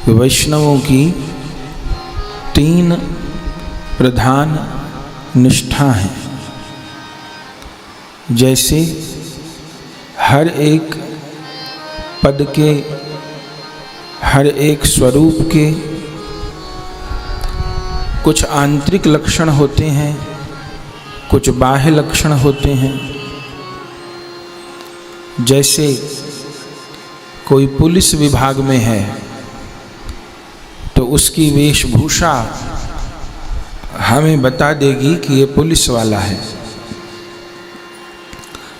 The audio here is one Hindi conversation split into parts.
वैष्णवों की 3 प्रधान निष्ठा हैं। जैसे हर एक पद के, हर एक स्वरूप के कुछ आंतरिक लक्षण होते हैं, कुछ बाह्य लक्षण होते हैं। जैसे कोई पुलिस विभाग में है तो उसकी वेशभूषा हमें बता देगी कि ये पुलिस वाला है।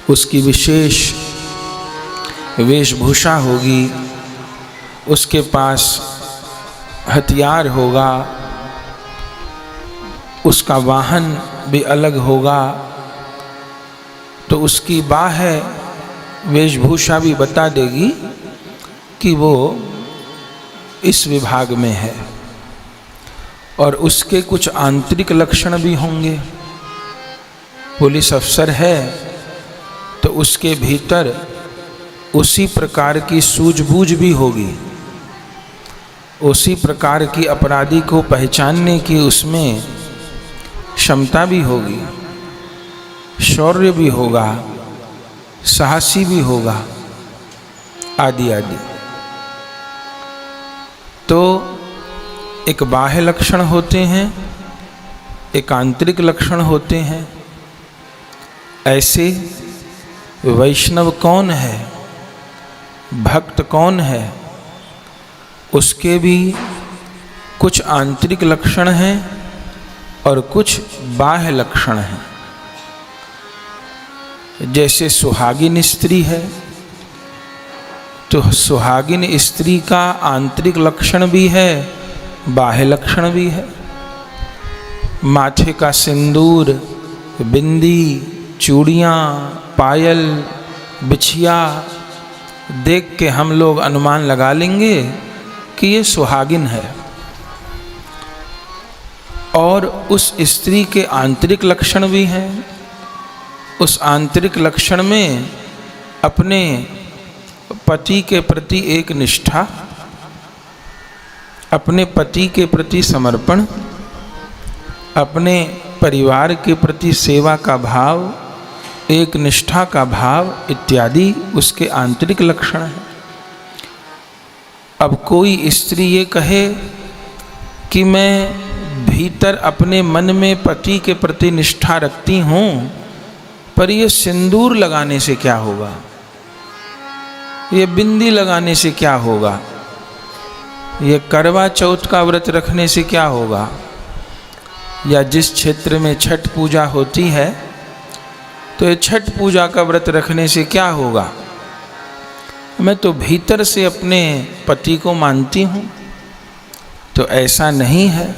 उसकी विशेष वेशभूषा होगी, उसके पास हथियार होगा, उसका वाहन भी अलग होगा, तो उसकी बाह्य वेशभूषा भी बता देगी कि वो इस विभाग में है। और उसके कुछ आंतरिक लक्षण भी होंगे। पुलिस अफसर है तो उसके भीतर उसी प्रकार की सूझबूझ भी होगी, उसी प्रकार की अपराधी को पहचानने की उसमें क्षमता भी होगी, शौर्य भी होगा, साहसी भी होगा, आदि आदि। तो एक बाह्य लक्षण होते हैं, एक आंतरिक लक्षण होते हैं। ऐसे वैष्णव कौन है, भक्त कौन है, उसके भी कुछ आंतरिक लक्षण हैं और कुछ बाह्य लक्षण हैं। जैसे सुहागिन स्त्री है तो सुहागिन स्त्री का आंतरिक लक्षण भी है, बाह्य लक्षण भी है। माथे का सिंदूर, बिंदी, चूड़ियाँ, पायल, बिछिया देख के हम लोग अनुमान लगा लेंगे कि ये सुहागिन है। और उस स्त्री के आंतरिक लक्षण भी हैं। उस आंतरिक लक्षण में अपने पति के प्रति एक निष्ठा, अपने पति के प्रति समर्पण, अपने परिवार के प्रति सेवा का भाव, एक निष्ठा का भाव इत्यादि उसके आंतरिक लक्षण हैं। अब कोई स्त्री ये कहे कि मैं भीतर अपने मन में पति के प्रति निष्ठा रखती हूँ, पर ये सिंदूर लगाने से क्या होगा, ये बिंदी लगाने से क्या होगा, ये करवा चौथ का व्रत रखने से क्या होगा, या जिस क्षेत्र में छठ पूजा होती है तो ये छठ पूजा का व्रत रखने से क्या होगा। मैं तो भीतर से अपने पति को मानती हूँ। तो ऐसा नहीं है।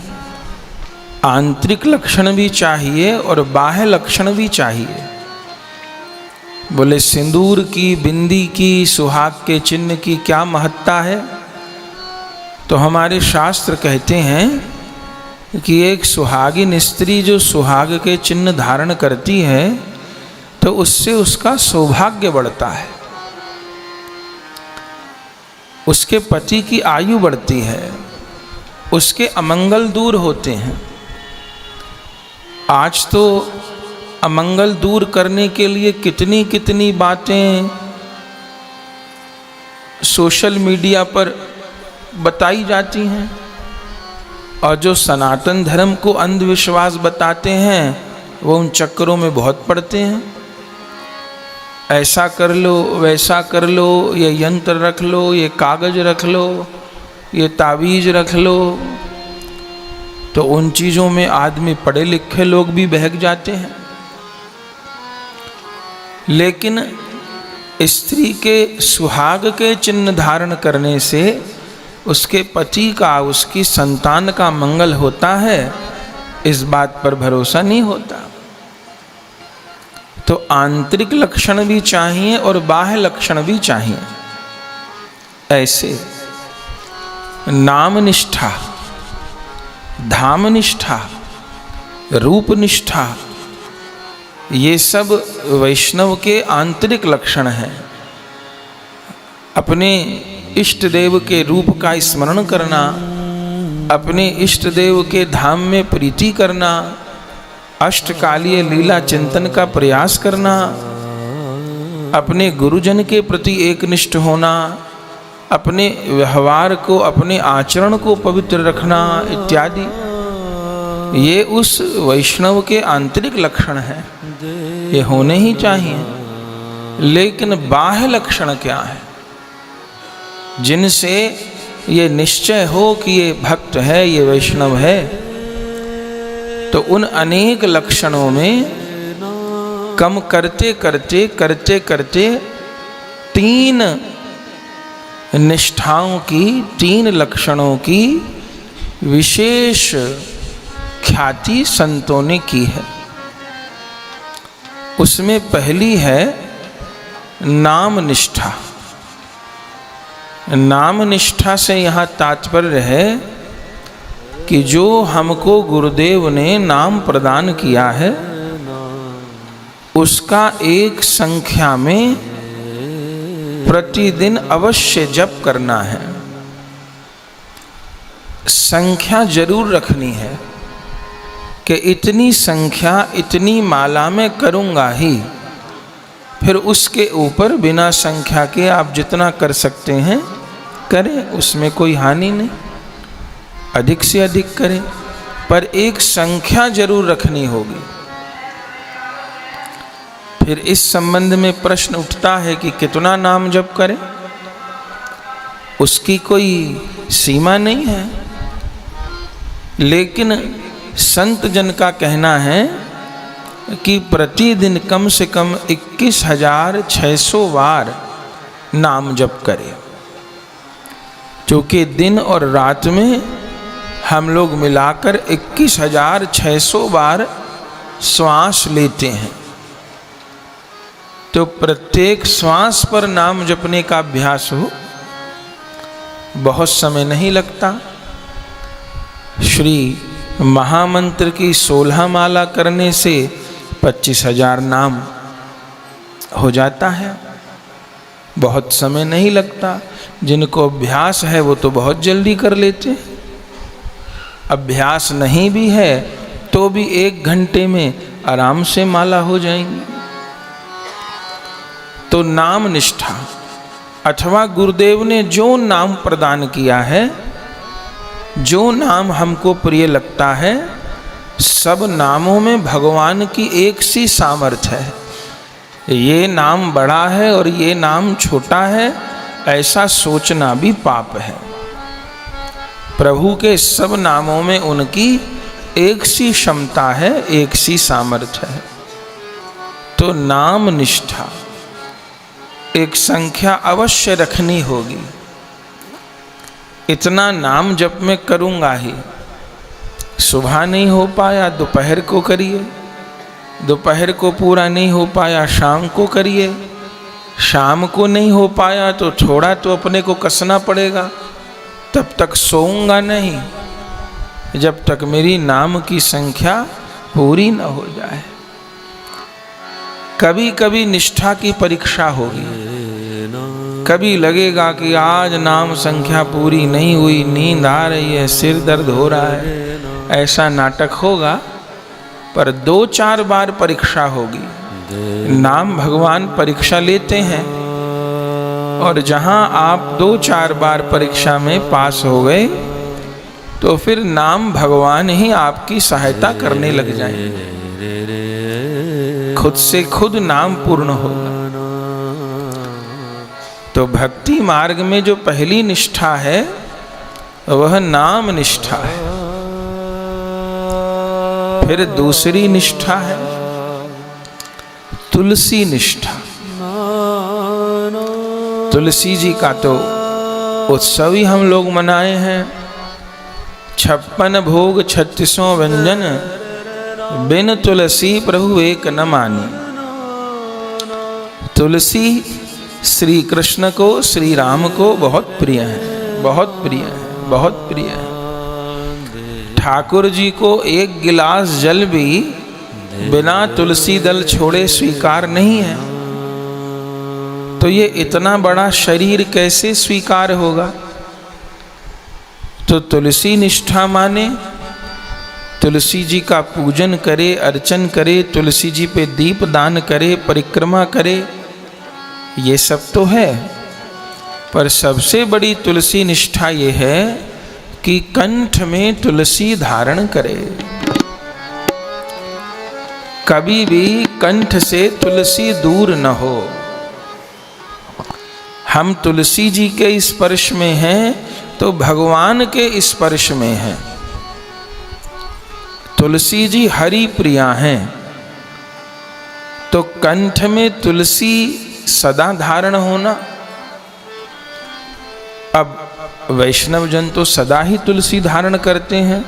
आंतरिक लक्षण भी चाहिए और बाह्य लक्षण भी चाहिए। बोले सिंदूर की, बिंदी की, सुहाग के चिन्ह की क्या महत्ता है? तो हमारे शास्त्र कहते हैं कि एक सुहागिन स्त्री जो सुहाग के चिन्ह धारण करती है तो उससे उसका सौभाग्य बढ़ता है, उसके पति की आयु बढ़ती है, उसके अमंगल दूर होते हैं। आज तो अमंगल दूर करने के लिए कितनी कितनी बातें सोशल मीडिया पर बताई जाती हैं, और जो सनातन धर्म को अंधविश्वास बताते हैं वो उन चक्करों में बहुत पड़ते हैं। ऐसा कर लो, वैसा कर लो, ये यंत्र रख लो, ये कागज रख लो, ये तावीज रख लो। तो उन चीज़ों में आदमी पढ़े लिखे लोग भी बहक जाते हैं। लेकिन स्त्री के सुहाग के चिन्ह धारण करने से उसके पति का, उसकी संतान का मंगल होता है, इस बात पर भरोसा नहीं होता। तो आंतरिक लक्षण भी चाहिए और बाह्य लक्षण भी चाहिए। ऐसे नाम निष्ठा, धाम निष्ठा, रूप निष्ठा, ये सब वैष्णव के आंतरिक लक्षण हैं। अपने इष्ट देव के रूप का स्मरण करना, अपने इष्ट देव के धाम में प्रीति करना, अष्टकालीय लीला चिंतन का प्रयास करना, अपने गुरुजन के प्रति एकनिष्ठ होना, अपने व्यवहार को, अपने आचरण को पवित्र रखना इत्यादि, ये उस वैष्णव के आंतरिक लक्षण हैं, ये होने ही चाहिए। लेकिन बाह्य लक्षण क्या है जिनसे ये निश्चय हो कि ये भक्त है, ये वैष्णव है? तो उन अनेक लक्षणों में कम करते करते करते करते 3 निष्ठाओं की, 3 लक्षणों की विशेष ख्याति संतों ने की है। उसमें पहली है नाम निष्ठा। नाम निष्ठा से यहाँ तात्पर्य है कि जो हमको गुरुदेव ने नाम प्रदान किया है उसका एक संख्या में प्रतिदिन अवश्य जप करना है। संख्या जरूर रखनी है कि इतनी संख्या, इतनी माला में करूँगा ही। फिर उसके ऊपर बिना संख्या के आप जितना कर सकते हैं करें, उसमें कोई हानि नहीं, अधिक से अधिक करें, पर एक संख्या जरूर रखनी होगी। फिर इस संबंध में प्रश्न उठता है कि कितना नाम जप करें, उसकी कोई सीमा नहीं है। लेकिन संत जन का कहना है कि प्रतिदिन कम से कम 21,600 बार नाम जप करें, क्योंकि दिन और रात में हम लोग मिलाकर 21,600 बार श्वास लेते हैं। तो प्रत्येक श्वास पर नाम जपने का अभ्यास हो, बहुत समय नहीं लगता। श्री महामंत्र की 16 माला करने से 25,000 नाम हो जाता है, बहुत समय नहीं लगता। जिनको अभ्यास है वो तो बहुत जल्दी कर लेते हैं। अभ्यास नहीं भी है तो भी 1 घंटे में आराम से माला हो जाएंगी। तो नाम निष्ठा, अथवा गुरुदेव ने जो नाम प्रदान किया है, जो नाम हमको प्रिय लगता है, सब नामों में भगवान की एक सी सामर्थ्य है। ये नाम बड़ा है और ये नाम छोटा है, ऐसा सोचना भी पाप है। प्रभु के सब नामों में उनकी एक सी क्षमता है, एक सी सामर्थ्य है। तो नाम निष्ठा, एक संख्या अवश्य रखनी होगी। इतना नाम जप मैं करूँगा ही। सुबह नहीं हो पाया दोपहर को करिए, दोपहर को पूरा नहीं हो पाया शाम को करिए, शाम को नहीं हो पाया तो थोड़ा तो अपने को कसना पड़ेगा। तब तक सोऊंगा नहीं जब तक मेरी नाम की संख्या पूरी न हो जाए। कभी कभी निष्ठा की परीक्षा होगी, कभी लगेगा कि आज नाम संख्या पूरी नहीं हुई, नींद आ रही है, सिर दर्द हो रहा है, ऐसा नाटक होगा। पर 2-4 बार परीक्षा होगी। नाम भगवान परीक्षा लेते हैं, और जहां आप 2-4 बार परीक्षा में पास हो गए तो फिर नाम भगवान ही आपकी सहायता करने लग जाएंगे। खुद से खुद नाम पूर्ण होगा। तो भक्ति मार्ग में जो पहली निष्ठा है वह नाम निष्ठा है। फिर दूसरी निष्ठा है तुलसी निष्ठा। तुलसी जी का तो उत्सव ही हम लोग मनाए हैं। 56 भोग 36 व्यंजन, बिन तुलसी प्रभु एक न मानी। तुलसी श्री कृष्ण को, श्री राम को बहुत प्रिय है, बहुत प्रिय है, बहुत प्रिय है। ठाकुर जी को 1 गिलास जल भी बिना तुलसी दल छोड़े स्वीकार नहीं है। तो ये इतना बड़ा शरीर कैसे स्वीकार होगा? तो तुलसी निष्ठा माने तुलसी जी का पूजन करे, अर्चन करे, तुलसी जी पे दीप दान करे, परिक्रमा करे, ये सब तो है। पर सबसे बड़ी तुलसी निष्ठा ये है कि कंठ में तुलसी धारण करे। कभी भी कंठ से तुलसी दूर न हो। हम तुलसी जी के स्पर्श में हैं तो भगवान के स्पर्श में हैं। तुलसी जी हरि प्रिया हैं, तो कंठ में तुलसी सदा धारण होना। अब वैष्णव जन तो सदा ही तुलसी धारण करते हैं।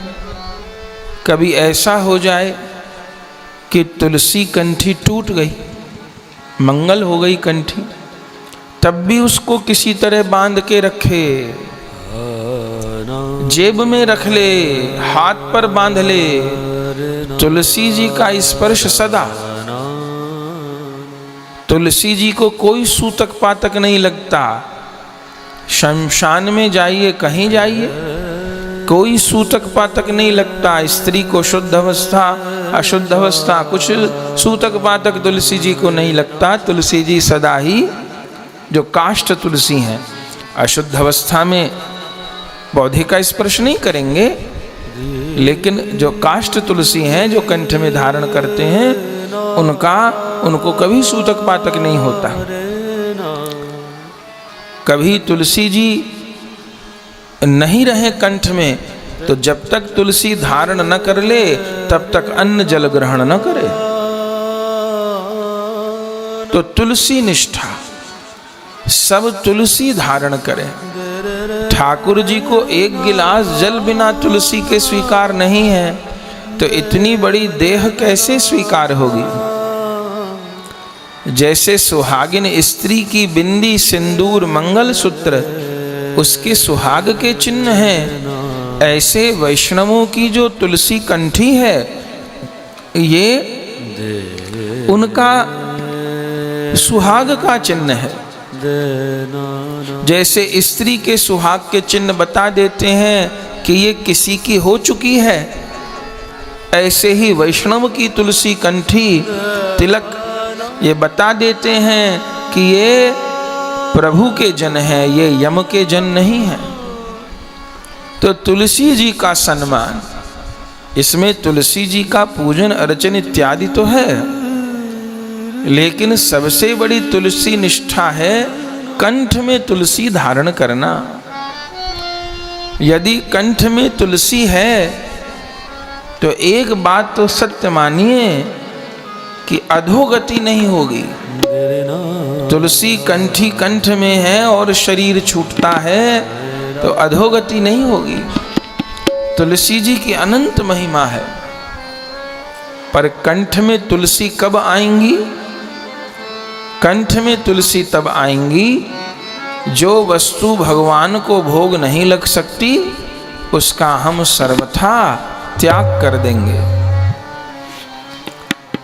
कभी ऐसा हो जाए कि तुलसी कंठी टूट गई, मंगल हो गई कंठी, तब भी उसको किसी तरह बांध के रखे, जेब में रख ले, हाथ पर बांध ले। तुलसी जी का स्पर्श सदा। तुलसी जी को कोई सूतक पातक नहीं लगता। शमशान में जाइए, कहीं जाइए, कोई सूतक पातक नहीं लगता। स्त्री को शुद्ध अवस्था, अशुद्ध अवस्था, कुछ सूतक पातक तुलसी जी को नहीं लगता। तुलसी जी सदा ही, जो काष्ठ तुलसी हैं, अशुद्ध अवस्था में पौधे का स्पर्श नहीं करेंगे, लेकिन जो काष्ठ तुलसी हैं, जो कंठ में धारण करते हैं, उनको कभी सूतक पातक नहीं होता। कभी तुलसी जी नहीं रहे कंठ में, तो जब तक तुलसी धारण न कर ले तब तक अन्न जल ग्रहण न करे। तो तुलसी निष्ठा, सब तुलसी धारण करें। ठाकुर जी को एक गिलास जल बिना तुलसी के स्वीकार नहीं है, तो इतनी बड़ी देह कैसे स्वीकार होगी? जैसे सुहागिन स्त्री की बिंदी, सिंदूर, मंगलसूत्र उसके सुहाग के चिन्ह हैं, ऐसे वैष्णवों की जो तुलसी कंठी है, ये उनका सुहाग का चिन्ह है। जैसे स्त्री के सुहाग के चिन्ह बता देते हैं कि ये किसी की हो चुकी है, ऐसे ही वैष्णव की तुलसी कंठी, तिलक, ये बता देते हैं कि ये प्रभु के जन है, ये यम के जन नहीं है। तो तुलसी जी का सम्मान, इसमें तुलसी जी का पूजन अर्चन इत्यादि तो है, लेकिन सबसे बड़ी तुलसी निष्ठा है कंठ में तुलसी धारण करना। यदि कंठ में तुलसी है तो एक बात तो सत्य मानिए कि अधोगति नहीं होगी। तुलसी कंठी कंठ में है और शरीर छूटता है तो अधोगति नहीं होगी। तुलसी जी की अनंत महिमा है। पर कंठ में तुलसी कब आएंगी? कंठ में तुलसी तब आएंगी जो वस्तु भगवान को भोग नहीं लग सकती, उसका हम सर्वथा त्याग कर देंगे।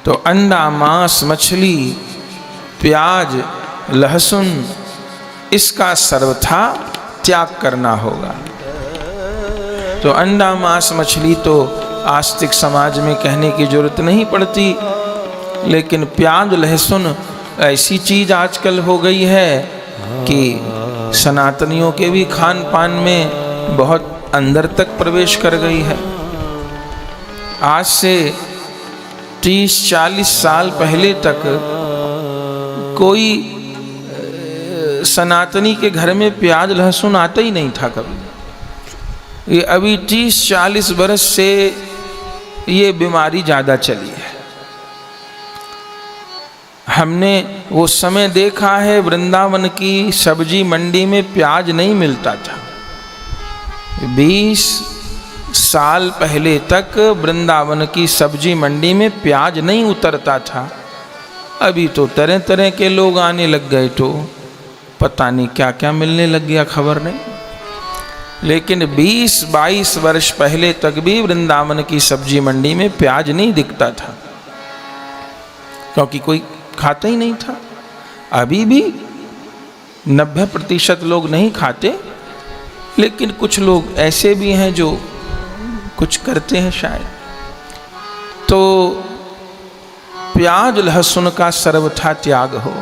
तो अंडा, मांस, मछली, प्याज, लहसुन, इसका सर्वथा त्याग करना होगा। तो अंडा, मांस, मछली तो आस्तिक समाज में कहने की जरूरत नहीं पड़ती, लेकिन प्याज, लहसुन ऐसी चीज आजकल हो गई है कि सनातनियों के भी खान पान में बहुत अंदर तक प्रवेश कर गई है। आज से 30-40 साल पहले तक कोई सनातनी के घर में प्याज लहसुन आता ही नहीं था कभी। ये अभी 30-40 बरस से ये बीमारी ज़्यादा चली है। हमने वो समय देखा है, वृंदावन की सब्जी मंडी में प्याज नहीं मिलता था। 20 साल पहले तक वृंदावन की सब्जी मंडी में प्याज नहीं उतरता था। अभी तो तरह तरह के लोग आने लग गए, तो पता नहीं क्या क्या मिलने लग गया, खबर नहीं। लेकिन 20-22 वर्ष पहले तक भी वृंदावन की सब्जी मंडी में प्याज नहीं दिखता था, क्योंकि कोई खाता ही नहीं था। अभी भी 90% लोग नहीं खाते, लेकिन कुछ लोग ऐसे भी हैं जो कुछ करते हैं शायद। तो प्याज लहसुन का सर्वथा त्याग हो।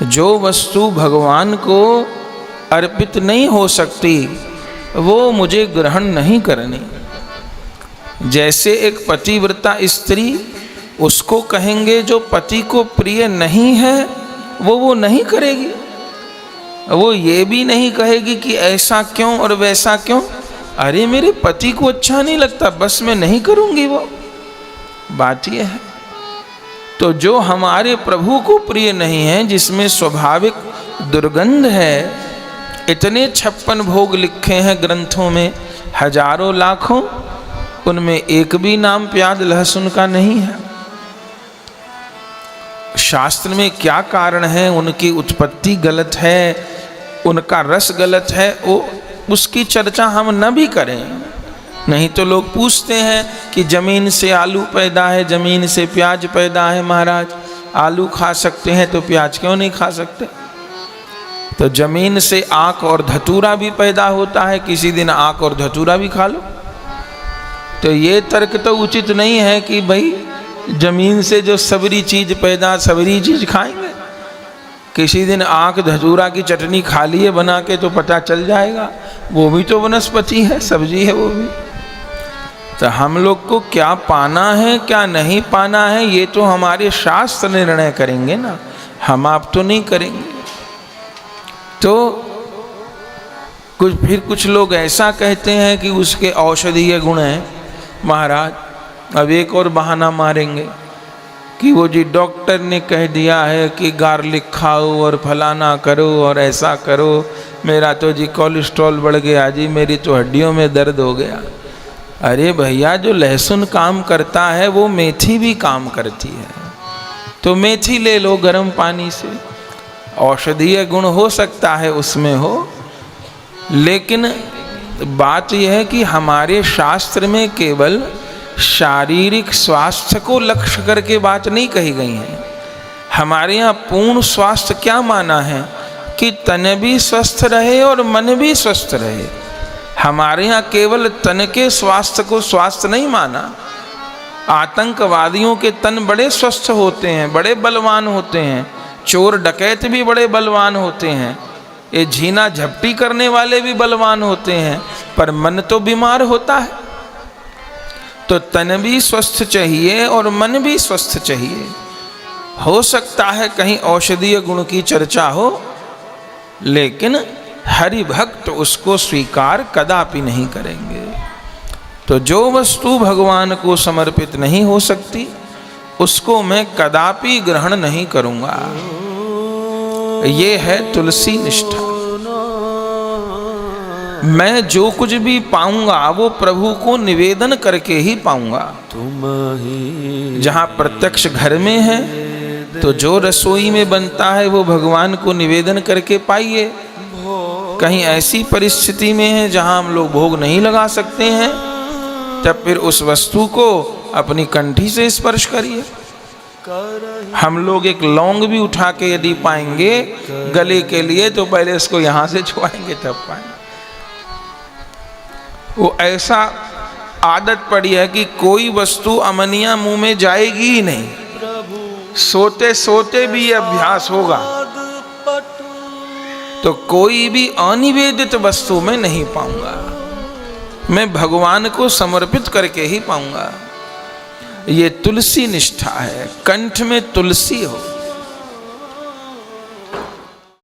जो वस्तु भगवान को अर्पित नहीं हो सकती वो मुझे ग्रहण नहीं करनी। जैसे एक पतिव्रता स्त्री, उसको कहेंगे जो पति को प्रिय नहीं है वो नहीं करेगी। वो ये भी नहीं कहेगी कि ऐसा क्यों और वैसा क्यों, अरे मेरे पति को अच्छा नहीं लगता बस मैं नहीं करूँगी। वो बात ये है। तो जो हमारे प्रभु को प्रिय नहीं है, जिसमें स्वाभाविक दुर्गंध है, इतने 56 भोग लिखे हैं ग्रंथों में, हजारों लाखों, उनमें एक भी नाम प्याज लहसुन का नहीं है। शास्त्र में क्या कारण है? उनकी उत्पत्ति गलत है, उनका रस गलत है, वो उसकी चर्चा हम न भी करें। नहीं तो लोग पूछते हैं कि जमीन से आलू पैदा है, जमीन से प्याज पैदा है, महाराज आलू खा सकते हैं तो प्याज क्यों नहीं खा सकते? तो जमीन से आक और धतूरा भी पैदा होता है, किसी दिन आक और धतूरा भी खा लो। तो ये तर्क तो उचित नहीं है कि भाई जमीन से जो सबरी चीज पैदा सबरी चीज खाएंगे। किसी दिन आक धतूरा की चटनी खा लिए बना के तो पता चल जाएगा, वो भी तो वनस्पति है, सब्जी है वो भी। तो हम लोग को क्या पाना है क्या नहीं पाना है ये तो हमारे शास्त्र निर्णय करेंगे ना, हम आप तो नहीं करेंगे। तो कुछ लोग ऐसा कहते हैं कि उसके औषधीय गुण हैं। महाराज अब एक और बहाना मारेंगे कि वो जी डॉक्टर ने कह दिया है कि गार्लिक खाओ और फलाना करो और ऐसा करो, मेरा तो जी कोलेस्ट्रॉल बढ़ गया जी, मेरी तो हड्डियों में दर्द हो गया। अरे भैया, जो लहसुन काम करता है वो मेथी भी काम करती है, तो मेथी ले लो गर्म पानी से। औषधीय गुण हो सकता है उसमें हो, लेकिन बात यह है कि हमारे शास्त्र में केवल शारीरिक स्वास्थ्य को लक्ष्य करके बात नहीं कही गई है। हमारे यहाँ पूर्ण स्वास्थ्य क्या माना है कि तन भी स्वस्थ रहे और मन भी स्वस्थ रहे। हमारे यहाँ केवल तन के स्वास्थ्य को स्वास्थ्य नहीं माना। आतंकवादियों के तन बड़े स्वस्थ होते हैं, बड़े बलवान होते हैं, चोर डकैत भी बड़े बलवान होते हैं, ये झीना झपटी करने वाले भी बलवान होते हैं, पर मन तो बीमार होता है। तो तन भी स्वस्थ चाहिए और मन भी स्वस्थ चाहिए। हो सकता है कहीं औषधीय गुण की चर्चा हो, लेकिन हरि भक्त उसको स्वीकार कदापि नहीं करेंगे। तो जो वस्तु भगवान को समर्पित नहीं हो सकती उसको मैं कदापि ग्रहण नहीं करूँगा। ये है तुलसी निष्ठा। मैं जो कुछ भी पाऊंगा वो प्रभु को निवेदन करके ही पाऊंगा। जहाँ प्रत्यक्ष घर में है तो जो रसोई में बनता है वो भगवान को निवेदन करके पाइए। कहीं ऐसी परिस्थिति में है जहाँ हम लोग भोग नहीं लगा सकते हैं, तब फिर उस वस्तु को अपनी कंठी से स्पर्श करिए। हम लोग एक लौंग भी उठा के यदि पाएंगे गले के लिए तो पहले इसको यहाँ से छुआएंगे तब पाएंगे। वो ऐसा आदत पड़ी है कि कोई वस्तु अमनिया मुंह में जाएगी ही नहीं, सोते सोते भी ये अभ्यास होगा। तो कोई भी अनिवेदित वस्तु में नहीं पाऊंगा, मैं भगवान को समर्पित करके ही पाऊंगा। ये तुलसी निष्ठा है, कंठ में तुलसी हो।